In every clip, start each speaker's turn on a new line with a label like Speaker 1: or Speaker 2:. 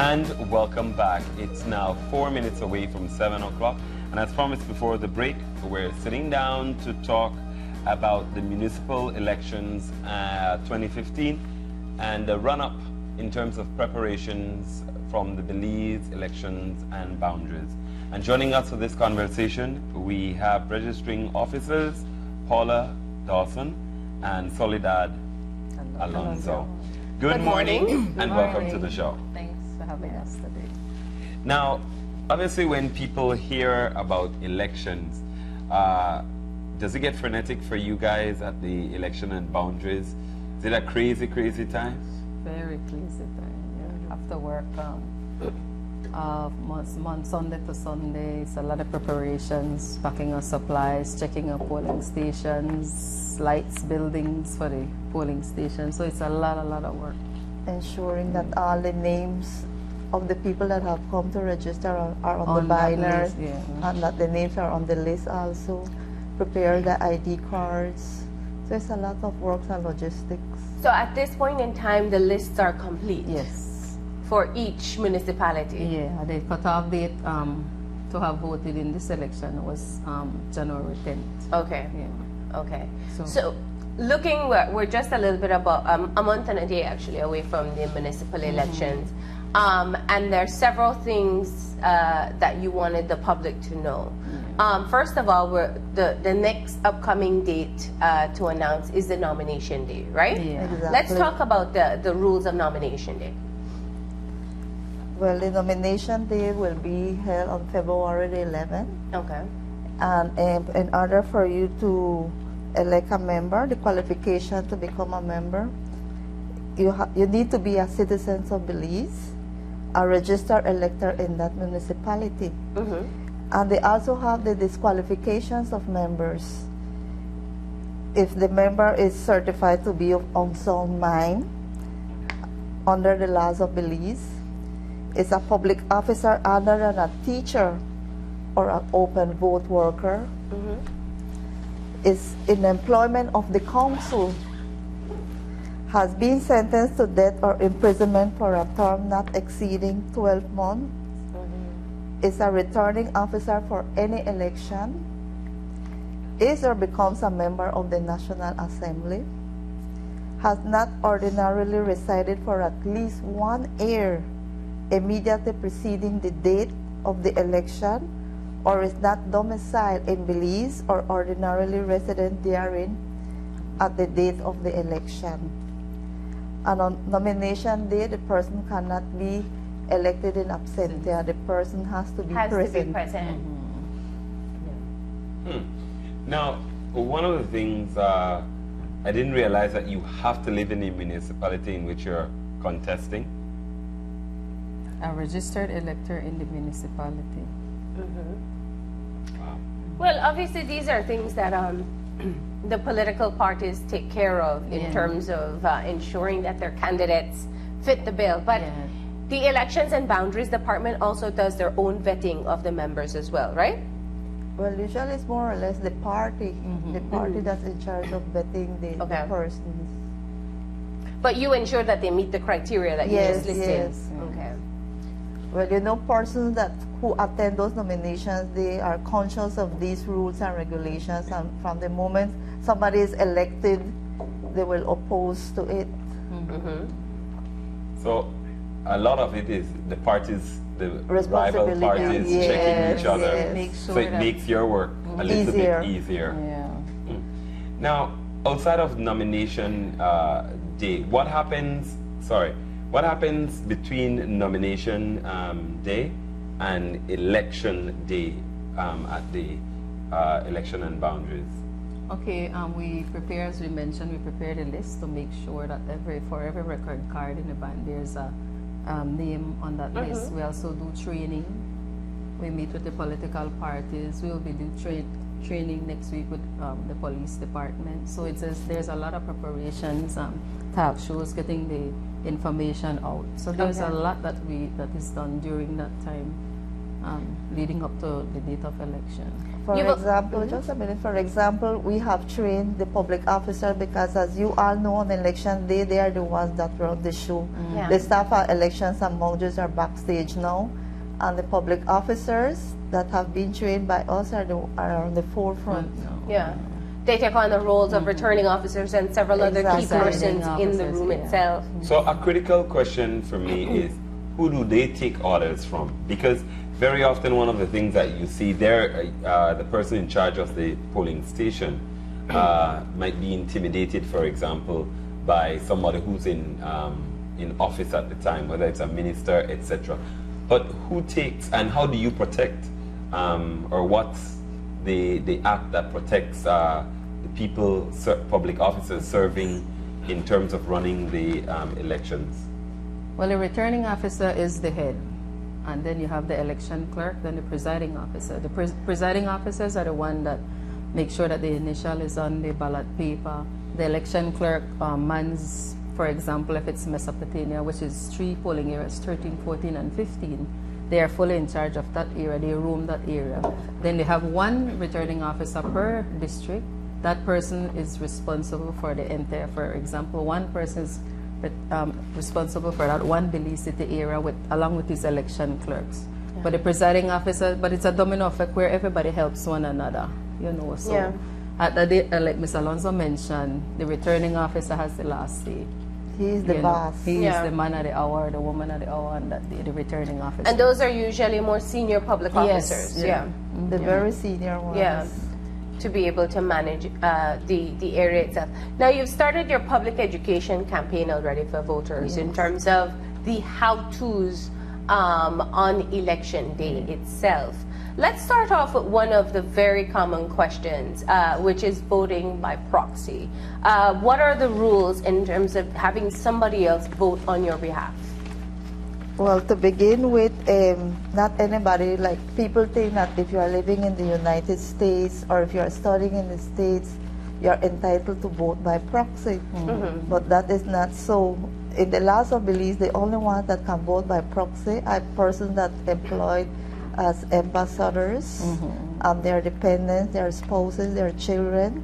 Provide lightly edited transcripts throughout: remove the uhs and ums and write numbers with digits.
Speaker 1: And welcome back. It's now 4 minutes away from 7 o'clock. And as promised before the break, we're sitting down to talk about the municipal elections 2015 and the run-up in terms of preparations from the Belize elections and boundaries. And joining us for this conversation, we have registering officers Paula Dawson and Soledad Alonso. Good morning and welcome to the show.
Speaker 2: Thanks for having us today.
Speaker 1: Now, obviously when people hear about elections, does it get frenetic for you guys at the election and boundaries? Is it a crazy, crazy time?
Speaker 2: Very crazy time. Yeah. Have to work Sunday to Sunday. It's a lot of preparations, packing our supplies, checking our polling stations, lights, buildings for the polling stations. So it's a lot of work.
Speaker 3: Ensuring that all the names of the people that have come to register are on the banners, and that the names are on the list also. Prepare the ID cards. So it's a lot of work and logistics.
Speaker 4: So at this point in time, the lists are complete?
Speaker 2: Yes.
Speaker 4: For each municipality?
Speaker 2: Yeah, the cutoff date to have voted in this election was January 10th.
Speaker 4: Okay.
Speaker 2: Yeah.
Speaker 4: Okay. So looking, we're just a little bit about a month and a day actually away from the municipal elections. And there are several things that you wanted the public to know. First of all, the next upcoming date to announce is the nomination day, right?
Speaker 2: Yeah.
Speaker 3: Exactly.
Speaker 4: Let's talk about the rules of nomination day.
Speaker 3: Well, the nomination day will be held on February the 11th.
Speaker 4: Okay.
Speaker 3: And in order for you to elect a member, the qualification to become a member, you need to be a citizen of Belize, a registered elector in that municipality. And they also have the disqualifications of members. If the member is certified to be of unsound mind under the laws of Belize, is a public officer other than a teacher or an open vote worker, is in employment of the council, has been sentenced to death or imprisonment for a term not exceeding 12 months, is a returning officer for any election, is or becomes a member of the National Assembly, has not ordinarily resided for at least 1 year immediately preceding the date of the election, or is not domiciled in Belize or ordinarily resident therein at the date of the election. And on nomination day, the person cannot be elected in absentia. The person has to be present.
Speaker 1: Now, one of the things I didn't realize that you have to live in the municipality in which you're contesting.
Speaker 2: A registered elector in the municipality.
Speaker 1: Wow.
Speaker 4: Well, obviously these are things that the political parties take care of in terms of ensuring that their candidates fit the bill. But the Elections and Boundaries Department also does their own vetting of the members as well, right?
Speaker 3: Well, usually it's more or less the party, that's in charge of vetting the persons.
Speaker 4: But you ensure that they meet the criteria that you just listed?
Speaker 3: Yes.
Speaker 4: Okay.
Speaker 3: Well, you know, persons who attend those nominations, they are conscious of these rules and regulations, and from the moment somebody is elected, they will oppose to it.
Speaker 1: So a lot of it is the parties, the rival parties checking each other. So it makes your work a little bit easier.
Speaker 2: Yeah.
Speaker 1: Now, outside of nomination day, what happens between nomination day and election day at the election and boundaries?
Speaker 2: Okay, we prepare, as we mentioned, we prepared a list to make sure that for every record card in the band, there's a name on that list. We also do training. We meet with the political parties. We will be doing training next week with the police department. So there's a lot of preparations, talk shows, getting the information out. So there's a lot that is done during that time. leading up to the date of election.
Speaker 3: For
Speaker 4: You will-
Speaker 3: example, just a minute, for example, we have trained the public officer because as you all know on election day, they are the ones that run the show.
Speaker 4: Yeah.
Speaker 3: The staff at elections and boundaries are backstage now, and the public officers that have been trained by us are on the forefront.
Speaker 4: Yeah. They take on the roles of returning officers and several other key
Speaker 3: Exactly.
Speaker 4: persons in the
Speaker 2: Officers,
Speaker 4: room
Speaker 2: yeah.
Speaker 4: itself.
Speaker 1: So a critical question for me is, who do they take orders from? Because very often one of the things that you see there, the person in charge of the polling station might be intimidated, for example, by somebody who's in office at the time, whether it's a minister, etc. But who takes, and how do you protect, or what's the act that protects the people, public officers serving in terms of running the elections?
Speaker 2: Well, the returning officer is the head, and then you have the election clerk, then the presiding officer. The presiding officers are the one that make sure that the initial is on the ballot paper. The election clerk mans, for example, if it's Mesopotamia, which is 3 polling areas, 13, 14, and 15, they are fully in charge of that area, they roam that area. Then they have 1 returning officer per district. That person is responsible for the entire, for example, 1 person is responsible for that 1 Belize City area along with his election clerks. Yeah. But the presiding officer, but it's a domino effect where everybody helps one another, you know. So
Speaker 4: Yeah.
Speaker 2: at the day, like Ms. Alonso mentioned, the returning officer has the last say.
Speaker 3: He is the
Speaker 2: You know,
Speaker 3: boss.
Speaker 2: he
Speaker 4: Yeah.
Speaker 2: is the man of the hour, the woman of the hour, and that the returning officer.
Speaker 4: And those are usually more senior public officers.
Speaker 2: yeah.
Speaker 3: The very senior ones.
Speaker 4: Yeah, to be able to manage the area itself. Now, you've started your public education campaign already for voters in terms of the how-tos on election day itself. Let's start off with one of the very common questions, which is voting by proxy. What are the rules in terms of having somebody else vote on your behalf?
Speaker 3: Well, to begin with, not anybody, like people think that if you are living in the United States or if you are studying in the States, you're entitled to vote by proxy. But that is not so. In the laws of Belize, the only ones that can vote by proxy are persons that employed as ambassadors, their dependents, their spouses, their children,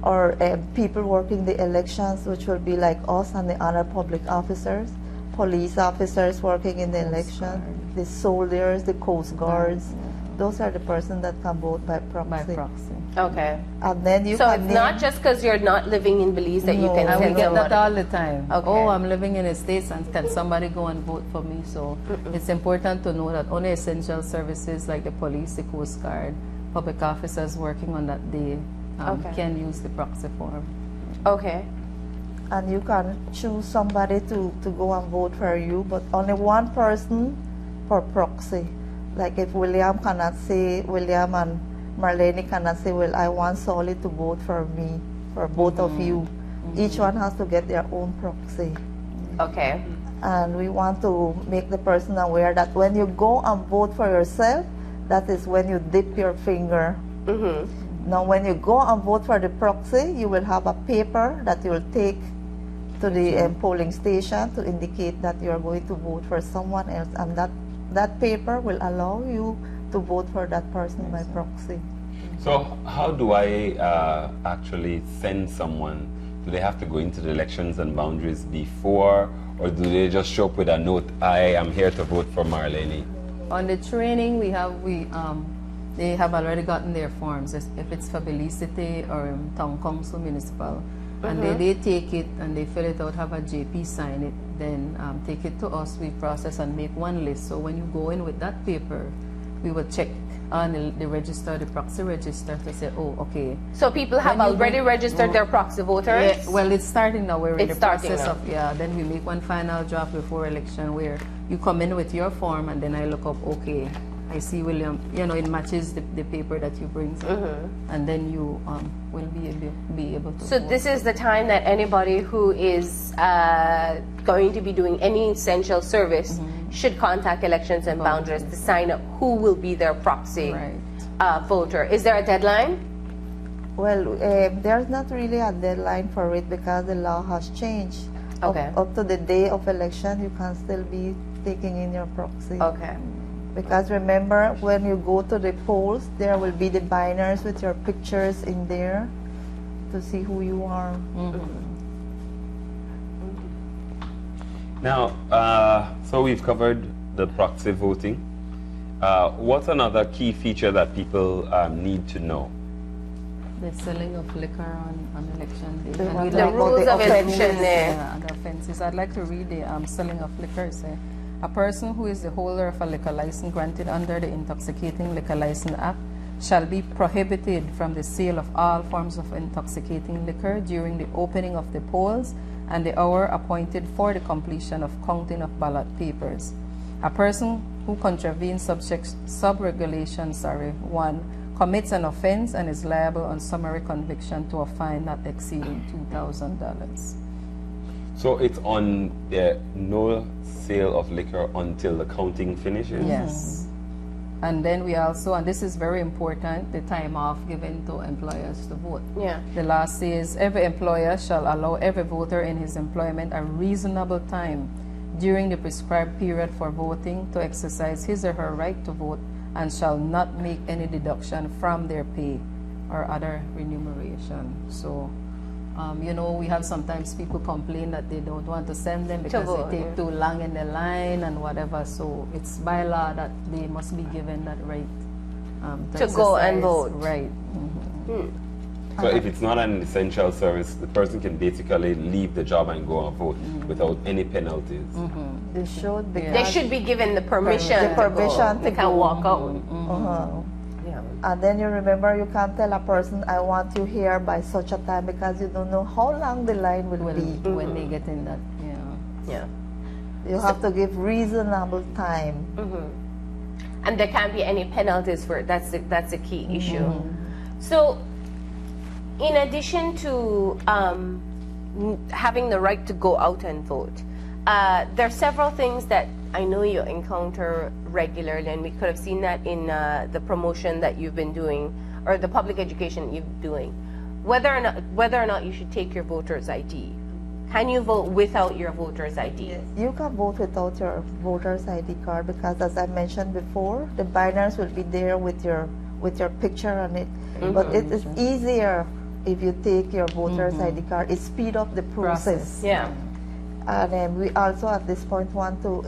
Speaker 3: or people working the elections, which will be like us and the other public officers. Police officers working in the election, the soldiers, the coast guards, those are the persons that can vote by proxy.
Speaker 2: by proxy.
Speaker 4: Okay.
Speaker 3: And then you
Speaker 4: So
Speaker 3: can
Speaker 4: it's not just because you're not living in Belize that you
Speaker 3: No.
Speaker 4: can
Speaker 2: And we
Speaker 4: send
Speaker 2: get that
Speaker 4: somebody.
Speaker 2: all the time.
Speaker 4: Okay.
Speaker 2: Oh, I'm living in the States, and can somebody go and vote for me? So it's important to know that only essential services like the police, the Coast Guard, public officers working on that day
Speaker 4: Okay.
Speaker 2: can use the proxy form.
Speaker 4: Okay.
Speaker 3: and you can choose somebody to go and vote for you, but only one person per proxy. Like if William cannot say, William and Marlene cannot say, well, I want Solly to vote for me, for both of you. Each one has to get their own proxy.
Speaker 4: Okay.
Speaker 3: And we want to make the person aware that when you go and vote for yourself, that is when you dip your finger. Now, when you go and vote for the proxy, you will have a paper that you will take to the polling station to indicate that you are going to vote for someone else, and that paper will allow you to vote for that person by proxy.
Speaker 1: So how do I actually send someone? Do they have to go into the elections and boundaries before, or do they just show up with a note, I am here to vote for Marlene?
Speaker 2: On the training, they have already gotten their forms, if it's for Belize City or Town Council, Municipal. And they take it and they fill it out, have a JP sign it, then take it to us, we process and make one list. So when you go in with that paper, we will check on the register, the proxy register, to say, oh, okay.
Speaker 4: So people have
Speaker 2: When you
Speaker 4: already
Speaker 2: bring-
Speaker 4: registered their proxy voters?
Speaker 2: Yeah, well, it's starting now. We're in
Speaker 4: It's
Speaker 2: the
Speaker 4: starting
Speaker 2: process
Speaker 4: now.
Speaker 2: of, then we make one final draft before election where you come in with your form and then I look up, okay, I see William, it matches the paper that you bring, and then you will be able to
Speaker 4: So
Speaker 2: vote.
Speaker 4: this is the time that anybody who is going to be doing any essential service should contact Elections and Boundaries to sign up who will be their proxy
Speaker 2: Right.
Speaker 4: voter. Is there a deadline?
Speaker 3: Well, there's not really a deadline for it because the law has changed.
Speaker 4: Okay.
Speaker 3: Up to the day of election, you can still be taking in your proxy.
Speaker 4: Okay.
Speaker 3: Because remember, when you go to the polls, there will be the banners with your pictures in there to see who you are.
Speaker 1: Now, so we've covered the proxy voting. What's another key feature that people need to know?
Speaker 2: The selling of liquor on election day.
Speaker 3: The
Speaker 2: And
Speaker 3: one
Speaker 2: we'd
Speaker 3: that
Speaker 2: like-
Speaker 3: rules
Speaker 4: of
Speaker 3: the
Speaker 4: election
Speaker 3: offenses.
Speaker 4: there.
Speaker 2: Yeah, and the offenses. I'd like to read the selling of liquor. Say, a person who is the holder of a liquor license granted under the Intoxicating Liquor License Act shall be prohibited from the sale of all forms of intoxicating liquor during the opening of the polls and the hour appointed for the completion of counting of ballot papers. A person who contravenes sub-regulation 1 commits an offense and is liable on summary conviction to a fine not exceeding $2,000.
Speaker 1: So it's on the no sale of liquor until the counting finishes?
Speaker 2: Yes. And then we also, and this is very important, the time off given to employers to vote.
Speaker 4: Yeah.
Speaker 2: The law says every employer shall allow every voter in his employment a reasonable time during the prescribed period for voting to exercise his or her right to vote and shall not make any deduction from their pay or other remuneration. So, you know, we have sometimes people complain that they don't want to send them because
Speaker 4: vote,
Speaker 2: they take too long in the line and whatever. So it's by law that they must be given that right
Speaker 4: To go and
Speaker 2: exercise.
Speaker 4: vote.
Speaker 2: Right.
Speaker 1: So if it's not an essential service, the person can basically leave the job and go and vote without any penalties.
Speaker 3: They should, because
Speaker 4: They should be given the permission.
Speaker 3: The permission
Speaker 4: to go. They
Speaker 3: to
Speaker 4: can
Speaker 3: go.
Speaker 4: walk out. Yeah.
Speaker 3: And then you remember, you can't tell a person, I want you here by such a time, because you don't know how long the line will
Speaker 2: When,
Speaker 3: be.
Speaker 2: when they get in that,
Speaker 4: Yeah.
Speaker 3: You have to give reasonable time.
Speaker 4: And there can't be any penalties for it. That's the key issue. So, in addition to having the right to go out and vote, there are several things that I know you encounter regularly, and we could have seen that in the promotion that you've been doing, or the public education you've been doing. Whether or not you should take your voter's ID. Can you vote without your voter's ID?
Speaker 3: You can vote without your voter's ID card, because as I mentioned before, the banners will be there with your picture on it. But it is easier if you take your voter's ID card. It speeds up the process.
Speaker 4: Yeah.
Speaker 3: And we also at this point want to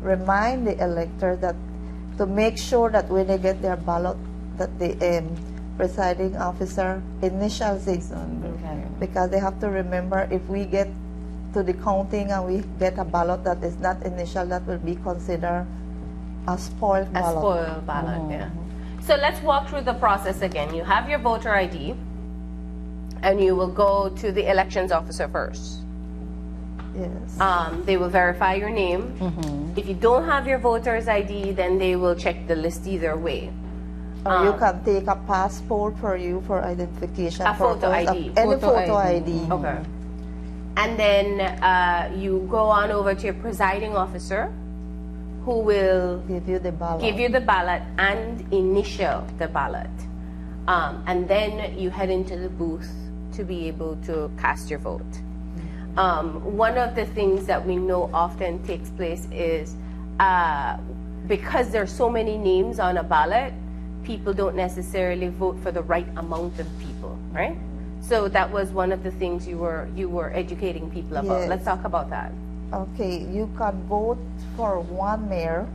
Speaker 3: remind the electors that to make sure that when they get their ballot, that the presiding officer initials it, because they have to remember, if we get to the counting and we get a ballot that is not initial, that will be considered a spoiled
Speaker 4: A
Speaker 3: ballot.
Speaker 4: spoiled ballot, yeah. So let's walk through the process again. You have your voter ID, and you will go to the elections officer first.
Speaker 3: Yes.
Speaker 4: They will verify your name. If you don't have your voter's ID, then they will check the list either way.
Speaker 3: Or you can take a passport for you for identification.
Speaker 4: A photo
Speaker 3: purpose of
Speaker 4: ID.
Speaker 3: Any
Speaker 2: Photo
Speaker 3: photo
Speaker 2: ID.
Speaker 3: ID.
Speaker 4: Okay. And then you go on over to your presiding officer, who will
Speaker 3: Give you the ballot.
Speaker 4: give you the ballot and initial the ballot. And then you head into the booth to be able to cast your vote. One of the things that we know often takes place is because there's so many names on a ballot, people don't necessarily vote for the right amount of people, right? So that was one of the things you were educating people about.
Speaker 3: Yes.
Speaker 4: Let's talk about that.
Speaker 3: Okay, you can vote for one mayor,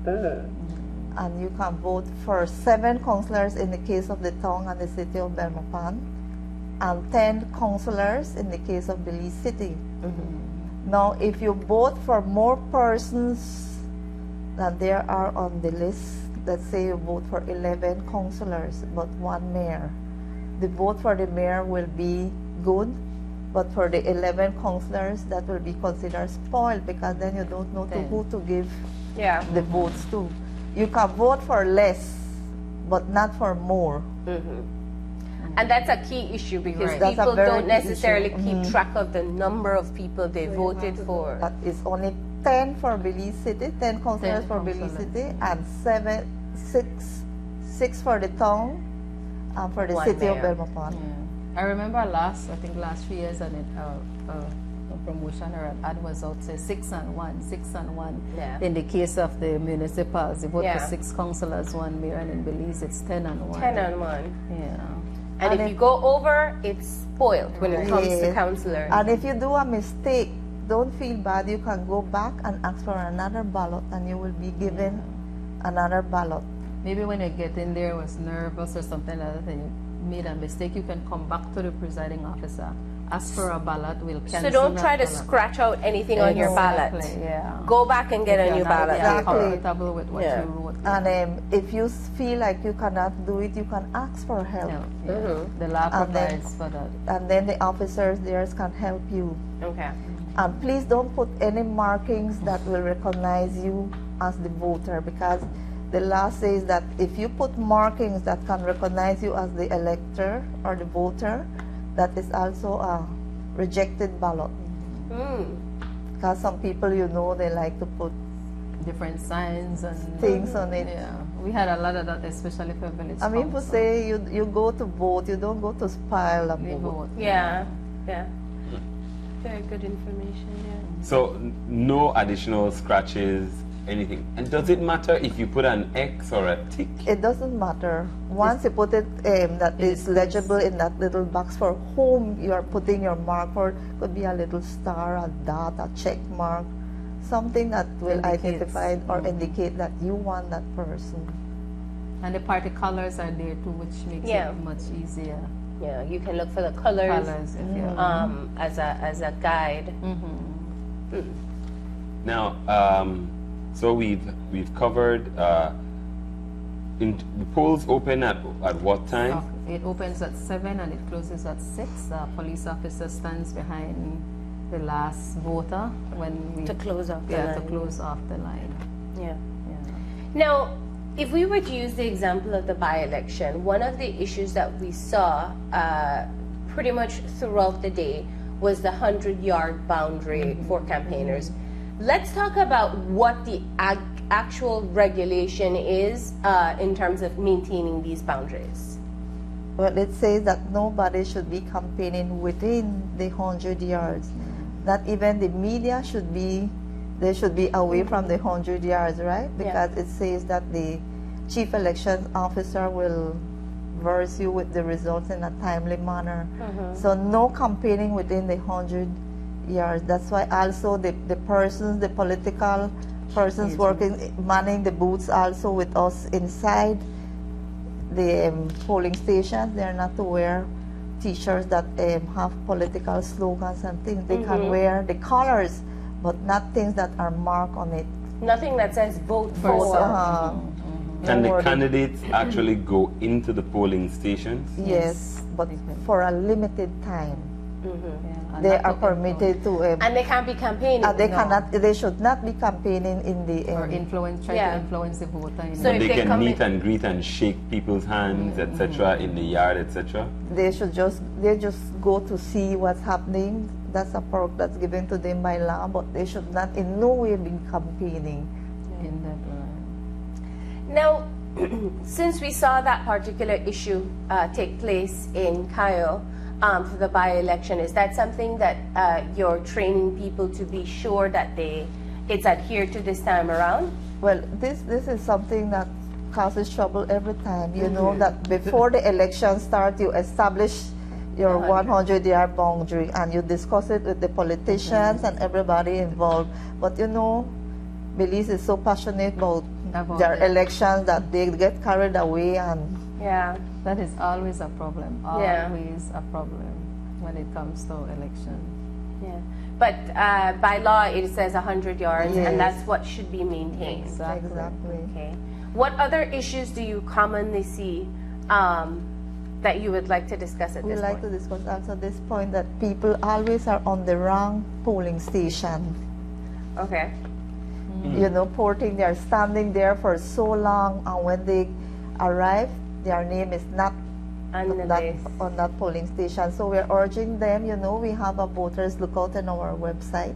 Speaker 3: and you can vote for 7 councillors in the case of the town and the city of Belmopan, and 10 councillors in the case of Belize City. Now, if you vote for more persons than there are on the list, let's say you vote for 11 councillors but 1 mayor, the vote for the mayor will be good, but for the 11 councillors, that will be considered spoiled, because then you don't know to who to give
Speaker 4: Yeah.
Speaker 3: the votes to. You can vote for less, but not for more.
Speaker 4: And that's a key issue because
Speaker 2: Right.
Speaker 3: That's a
Speaker 4: people
Speaker 3: very
Speaker 4: don't
Speaker 3: key
Speaker 4: necessarily
Speaker 3: issue.
Speaker 4: keep track of the number of people they voted for.
Speaker 3: That is only 10 for Belize City, 10 councillors
Speaker 2: 10
Speaker 3: for Belize
Speaker 2: councillors.
Speaker 3: City, and 6 for the town and for the
Speaker 4: 1
Speaker 3: city of
Speaker 4: mayor.
Speaker 3: Belmopan.
Speaker 2: I remember last 3 years, and promotion or an ad was out, say 6 and 1, 6 and 1.
Speaker 4: Yeah.
Speaker 2: In the case of the municipals, they vote
Speaker 4: Yeah.
Speaker 2: for 6 councillors, 1 mayor, and in Belize it's 10 and 1.
Speaker 4: 10 and 1.
Speaker 2: Yeah.
Speaker 4: And if you go over, it's spoiled when it comes to
Speaker 3: Yes.
Speaker 4: councillors.
Speaker 3: And if you do a mistake, don't feel bad. You can go back and ask for another ballot, and you will be given another ballot.
Speaker 2: Maybe when you get in there was nervous or something like that and you made a mistake, you can come back to the presiding officer, ask for a ballot, we'll cancel
Speaker 4: So don't
Speaker 2: that
Speaker 4: try to
Speaker 2: ballot.
Speaker 4: scratch out anything on your ballot.
Speaker 2: Exactly, yeah.
Speaker 4: Go back and get
Speaker 2: If
Speaker 4: a
Speaker 2: you're
Speaker 4: new
Speaker 2: not
Speaker 4: ballot
Speaker 3: Exactly.
Speaker 4: paper.
Speaker 2: comfortable with what
Speaker 4: Yeah.
Speaker 2: you wrote.
Speaker 3: And if you feel like you cannot do it, you can ask for help.
Speaker 2: Yeah, yeah.
Speaker 4: Mm-hmm.
Speaker 2: The law
Speaker 3: And then-
Speaker 2: provides for that.
Speaker 3: And then the officers there can help you.
Speaker 4: Okay.
Speaker 3: And please don't put any markings that will recognize you as the voter, because the law says that if you put markings that can recognize you as the elector or the voter, that is also a rejected ballot.
Speaker 4: Mm.
Speaker 3: Because some people, they like to put
Speaker 2: Different signs and
Speaker 3: things on it.
Speaker 2: Yeah, we had a lot of that, especially for village.
Speaker 3: I mean, people
Speaker 2: council.
Speaker 3: say you go to vote, you don't go to spile a
Speaker 2: We
Speaker 3: vote.
Speaker 2: vote.
Speaker 4: Yeah. Yeah. Very good information, yeah.
Speaker 1: So no additional scratches, anything. And does it matter if you put an X or a tick?
Speaker 3: It doesn't matter. Once you put it that is legible in that little box for whom you are putting your mark for, could be a little star, a dot, a check mark, something that will
Speaker 2: Indicates.
Speaker 3: identify or indicate that you want that person.
Speaker 2: And the party colors are there too, which makes
Speaker 4: Yeah.
Speaker 2: it much easier.
Speaker 4: Yeah, you can look for the colors,
Speaker 2: Colors, if you
Speaker 4: as a guide.
Speaker 1: Now, so we've covered. The polls open at what time?
Speaker 2: It opens at 7 and it closes at 6. The police officer stands behind the last voter when we
Speaker 4: To close off the
Speaker 2: to
Speaker 4: line.
Speaker 2: close off the line.
Speaker 4: Yeah.
Speaker 2: Yeah.
Speaker 4: Now, if we were to use the example of the by-election, one of the issues that we saw pretty much throughout the day was the 100-yard boundary for campaigners. Let's talk about what the actual regulation is in terms of maintaining these boundaries.
Speaker 3: Well, it says that nobody should be campaigning within the 100 yards. Not even the media should be away from the 100 yards, right? Because it says that the chief election officer will verse you with the results in a timely manner. So no campaigning within the 100 yards. That's why also the political persons working, manning the booths also with us inside the polling stations, they're not to wear t-shirts that have political slogans and things. They can wear the colors, but not things that are marked on it.
Speaker 4: Nothing that says vote
Speaker 3: So,
Speaker 4: for.
Speaker 1: Can the
Speaker 3: wording.
Speaker 1: candidates actually go into the polling stations?
Speaker 3: Yes, but for a limited time.
Speaker 2: Yeah, and
Speaker 3: They
Speaker 2: not
Speaker 3: are
Speaker 2: to
Speaker 3: permitted to.
Speaker 4: And they can't be campaigning.
Speaker 3: They cannot. They should not be campaigning in the.
Speaker 2: or influence, try
Speaker 4: Yeah.
Speaker 2: to influence the voter. In
Speaker 4: So
Speaker 1: But
Speaker 4: if
Speaker 1: they
Speaker 4: they
Speaker 1: can
Speaker 4: come
Speaker 1: meet
Speaker 4: in-
Speaker 1: and greet and shake people's hands, etc., in the yard, etc.
Speaker 3: They should just go to see what's happening. That's a perk that's given to them by law, but they should not in no way be campaigning.
Speaker 2: in that
Speaker 4: Now, since we saw that particular issue take place in Cayo for the by-election, is that something that you're training people to be sure that it's adhered to this time around?
Speaker 3: Well, this is something that causes trouble every time. You know that before the election starts, you establish your 100-yard boundary and you discuss it with the politicians and everybody involved. But Belize is so passionate about their
Speaker 2: it.
Speaker 3: elections that they get carried away, and
Speaker 4: Yeah.
Speaker 2: That is always a problem.
Speaker 4: Yeah.
Speaker 2: Always a problem when it comes to election.
Speaker 4: Yeah. But by law, it says 100 yards,
Speaker 3: Yes.
Speaker 4: and that's what should be maintained.
Speaker 3: exactly.
Speaker 4: Okay. What other issues do you commonly see that you would like to discuss at
Speaker 3: We
Speaker 4: this
Speaker 3: like
Speaker 4: point?
Speaker 3: to discuss also this point that people always are on the wrong polling station.
Speaker 4: Okay.
Speaker 3: Porting, they are standing there for so long, and when they arrive, their name is not
Speaker 4: On the
Speaker 3: that,
Speaker 4: list.
Speaker 3: on that polling station. So we're urging them, we have a voters lookout on our website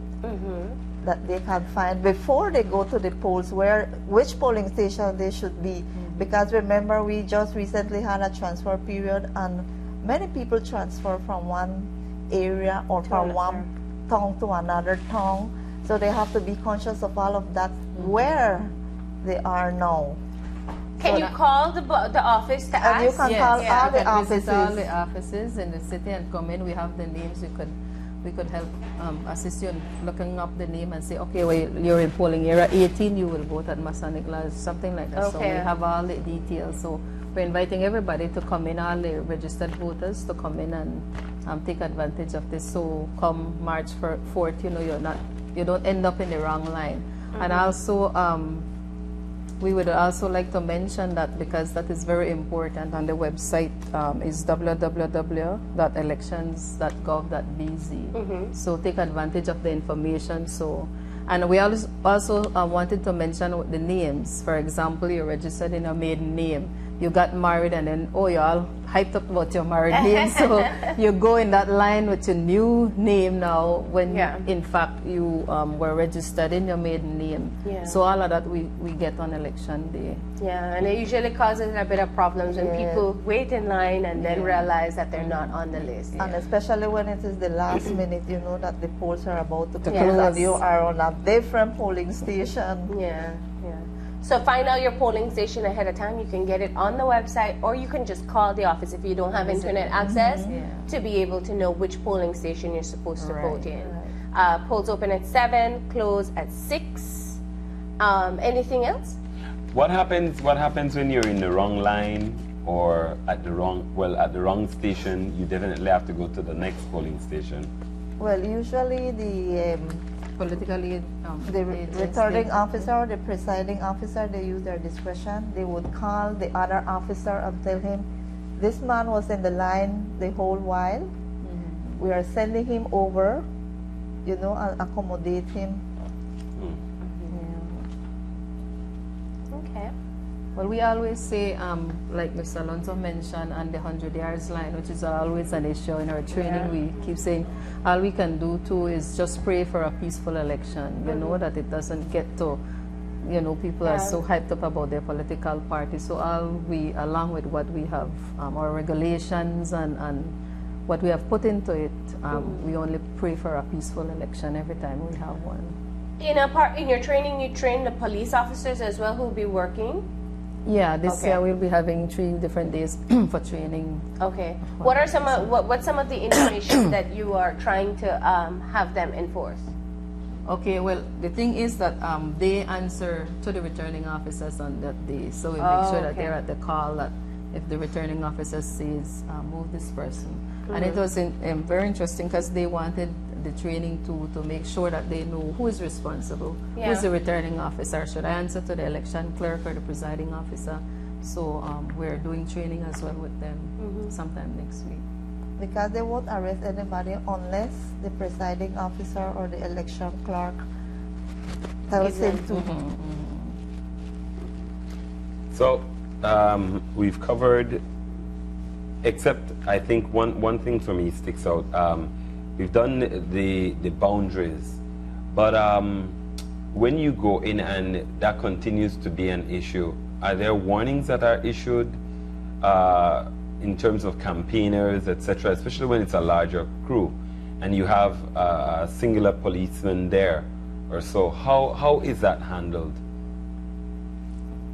Speaker 3: that they can find before they go to the polls which polling station they should be. Because remember, we just recently had a transfer period, and many people transfer from one area or from one town to another town. So they have to be conscious of all of that, where they are now.
Speaker 4: Can you call the office to ask?
Speaker 3: And you can call all the
Speaker 2: you can visit all
Speaker 3: offices.
Speaker 2: the offices in the city and come in. We have the names. We could help assist you in looking up the name and say, okay, well, you're in polling area 18, you will vote at Massanicla, something like that. So we
Speaker 4: Okay.
Speaker 2: have all the details. So we're inviting everybody to come in, all the registered voters to come in and take advantage of this. So come March 4th, you don't end up in the wrong line. And also, we would also like to mention that, because that is very important, on the website is www.elections.gov.bz. So take advantage of the information. And we also wanted to mention the names. For example, you're registered in a maiden name. You got married and then, you're all hyped up about your married name. So you go in that line with your new name now when in fact you were registered in your maiden name.
Speaker 4: Yeah.
Speaker 2: So all of that we get on election day.
Speaker 4: Yeah, and it usually causes a bit of problems when people wait in line and then realize that they're not on the list.
Speaker 3: And especially when it is the last minute, you know that the polls are about to close
Speaker 2: close.
Speaker 3: and you are on a different polling station.
Speaker 4: Yeah. So find out your polling station ahead of time. You can get it on the website, or you can just call the office if you don't have internet access to be able to know which polling station you're supposed to vote in. Polls open at 7, close at 6. Anything else?
Speaker 1: What happens when you're in the wrong line or at the wrong station? You definitely have to go to the next polling station.
Speaker 3: Well, usually the
Speaker 2: Politically,
Speaker 3: returning officer, the presiding officer, they use their discretion. They would call the other officer and tell him, this man was in the line the whole while. We are sending him over, and accommodate him.
Speaker 4: Okay.
Speaker 2: Well, we always say, like Mr. Alonso mentioned, on the 100 yards line, which is always an issue in our training. We keep saying all we can do too is just pray for a peaceful election. That it doesn't get to, people are so hyped up about their political party. So along with what we have, our regulations and what we have put into it, we only pray for a peaceful election every time we have one.
Speaker 4: In your training, you train the police officers as well who will be working?
Speaker 2: Yeah, this year we'll be having 3 different days for training.
Speaker 4: Okay. What's some of the information that you are trying to have them enforce?
Speaker 2: Okay, well, the thing is that they answer to the returning officers on that day. So we make sure that they're at the call, that if the returning officer says, move this person. And it was very interesting because they wanted the training to make sure that they know who is responsible, who is the returning officer. Should I answer to the election clerk or the presiding officer? So we're doing training as well with them sometime next week.
Speaker 3: Because they won't arrest anybody unless the presiding officer or the election clerk tells him to.
Speaker 1: So we've covered, except I think one thing for me sticks out. We've done the boundaries, but when you go in and that continues to be an issue, are there warnings that are issued in terms of campaigners, etc., especially when it's a larger crew and you have a singular policeman there or so? How is that handled?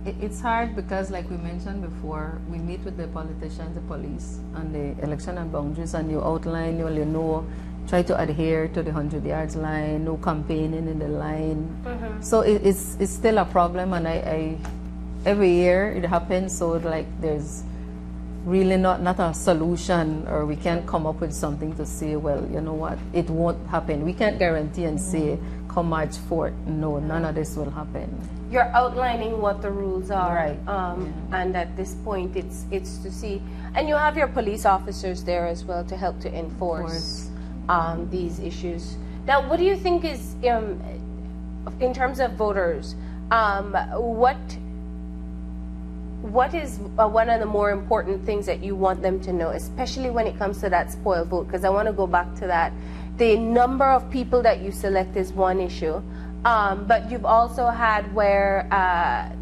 Speaker 2: It's hard because, like we mentioned before, we meet with the politicians, the police, and the election and boundaries, and you outline, try to adhere to the 100 yards line, no campaigning in the line. So it's still a problem, and I every year it happens. So like there's really not a solution, or we can't come up with something to say, well, you know what, it won't happen. We can't guarantee and say, come March 4th, no, none of this will happen.
Speaker 4: You're outlining what the rules are,
Speaker 2: Right.
Speaker 4: And at this point, it's to see, and you have your police officers there as well to help to enforce these issues. Now, what do you think is, in terms of voters, what is one of the more important things that you want them to know, especially when it comes to that spoiled vote? Because I want to go back to that. The number of people that you select is one issue, but you've also had where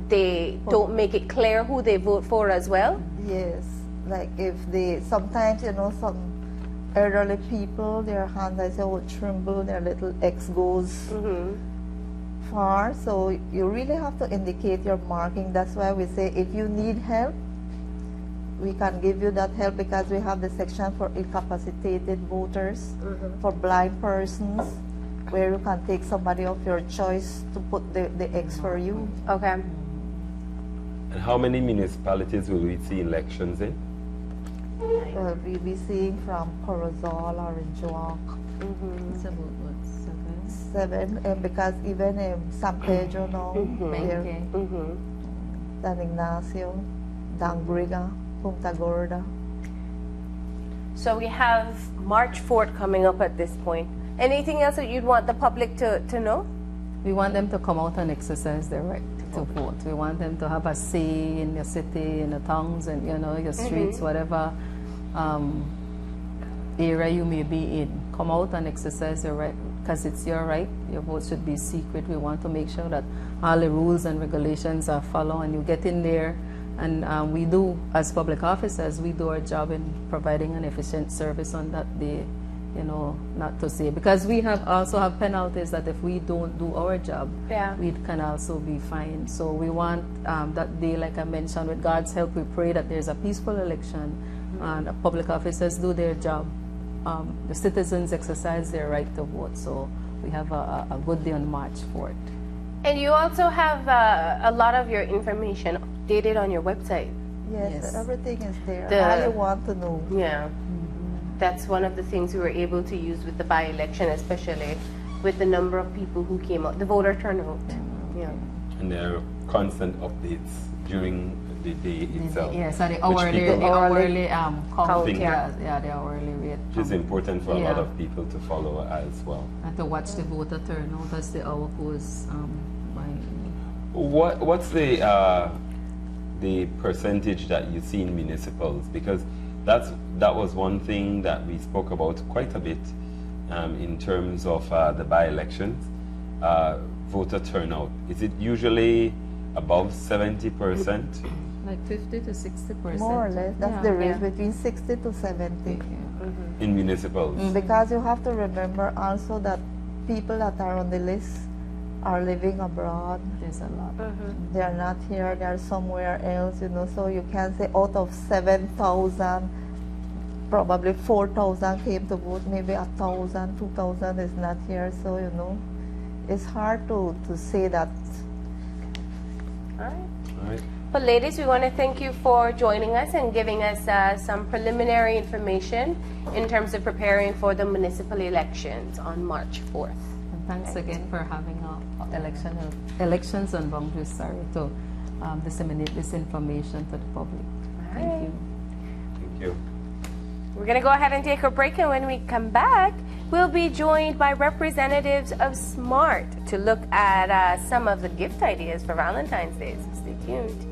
Speaker 4: they don't make it clear who they vote for as well.
Speaker 3: Yes, like if they sometimes some elderly people, their hands, I say, would tremble, their little X goes far. So you really have to indicate your marking. That's why we say if you need help, we can give you that help, because we have the section for incapacitated voters, for blind persons, where you can take somebody of your choice to put the X for you.
Speaker 4: Okay.
Speaker 1: And how many municipalities will we see elections in?
Speaker 3: We'll be seeing from Corozal or in Joac.
Speaker 2: It's about what,
Speaker 3: 7, and because even in San Pedro now, there,
Speaker 2: Benque.
Speaker 3: San Ignacio, Dangriga, Punta Gorda.
Speaker 4: So we have March 4th coming up at this point. Anything else that you'd want the public to know?
Speaker 2: We want them to come out and exercise their right to vote. We want them to have a say in your city, in the towns, and your streets, whatever area you may be in. Come out and exercise your right, because it's your right. Your vote should be secret. We want to make sure that all the rules and regulations are followed, and you get in there. And we do, as public officers, we do our job in providing an efficient service on that day. Not to say, because we also have penalties that if we don't do our job, we can also be fined. So we want that day, like I mentioned, with God's help, we pray that there's a peaceful election and the public officers do their job. The citizens exercise their right to vote. So we have a good day on March 4th. And
Speaker 4: you also have a lot of your information updated on your website.
Speaker 3: Yes. Everything is there. All you want to know.
Speaker 4: Yeah. That's one of the things we were able to use with the by-election, especially with the number of people who came out, the voter turnout. Yeah.
Speaker 1: And there are constant updates during the day itself.
Speaker 2: Yeah, so the hourly count. The hourly rate.
Speaker 1: Which is important for a lot of people to follow as well.
Speaker 2: And to watch the voter turnout as the hour goes by.
Speaker 1: What's the percentage that you see in municipals? Because that was one thing that we spoke about quite a bit in terms of the by-elections, voter turnout. Is it usually above 70%?
Speaker 2: Like 50 to 60%.
Speaker 3: More or less. That's the range, between 60 to 70.
Speaker 1: In municipals.
Speaker 3: Because you have to remember also that people that are on the list are living abroad.
Speaker 2: There's a lot.
Speaker 3: They are not here, they are somewhere else, so you can say out of 7,000, probably 4,000 came to vote, maybe 1,000, 2,000 is not here, so it's hard to say that.
Speaker 4: All right. Well, ladies, we want to thank you for joining us and giving us some preliminary information in terms of preparing for the municipal elections on March 4th.
Speaker 2: Thanks again for having elections and boundaries, to disseminate this information to the public. Thank you.
Speaker 1: Thank you.
Speaker 4: We're going to go ahead and take a break, and when we come back, we'll be joined by representatives of SMART to look at some of the gift ideas for Valentine's Day. So stay tuned.